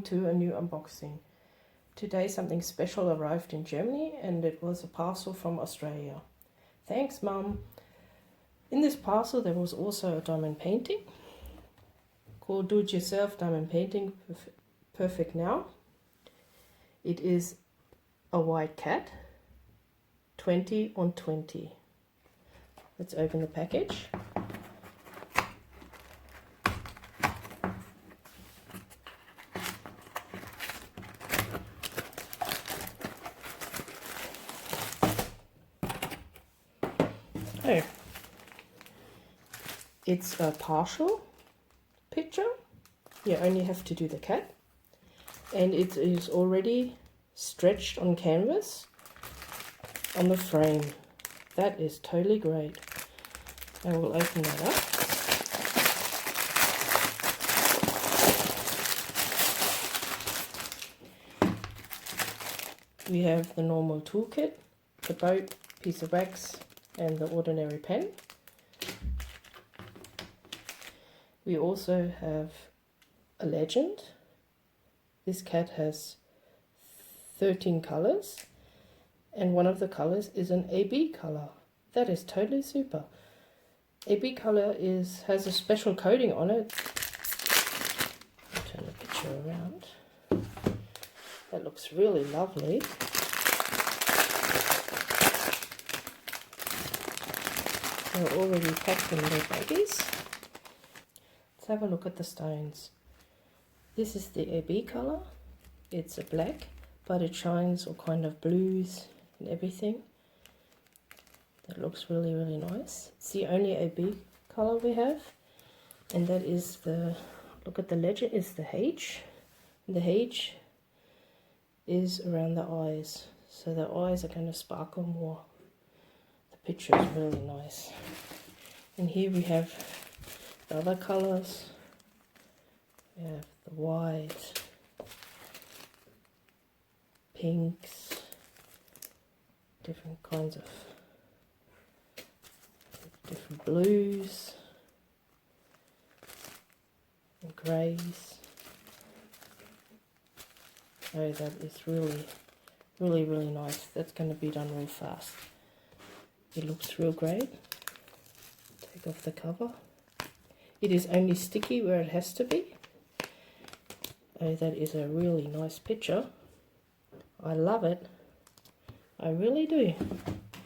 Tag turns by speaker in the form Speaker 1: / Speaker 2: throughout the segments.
Speaker 1: to a new unboxing. Today something special arrived in Germany and it was a parcel from Australia. Thanks, Mum. In this parcel there was also a diamond painting called Do It Yourself Diamond Painting Perfect Now. It is a white cat, 20 on 20. Let's open the package. Oh, it's a partial picture. You only have to do the cat, and it is already stretched on canvas on the frame. That is totally great. I will open that up. We have the normal toolkit, the boat, piece of wax, and the ordinary pen. We also have a legend. This cat has 13 colors, and one of the colors is an AB color. That is totally super. AB color has a special coating on it. I'll turn the picture around. That looks really lovely. They're already packed in their baggies. Let's have a look at the stones. This is the AB color. It's a black, but it shines all kind of blues and everything. That looks really, really nice. It's the only AB color we have, and that is the, look at the legend, is the H. And the H is around the eyes, so the eyes are going to sparkle more. The picture is really nice. And here we have the other colors. We have the white, pinks, different kinds of different blues and greys. Oh, that is really, really, really nice. That's going to be done real fast. It looks real great. Take off the cover. It is only sticky where it has to be. Oh, that is a really nice picture. I love it. I really do.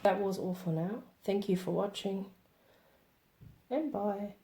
Speaker 1: That was all for now. Thank you for watching, and bye.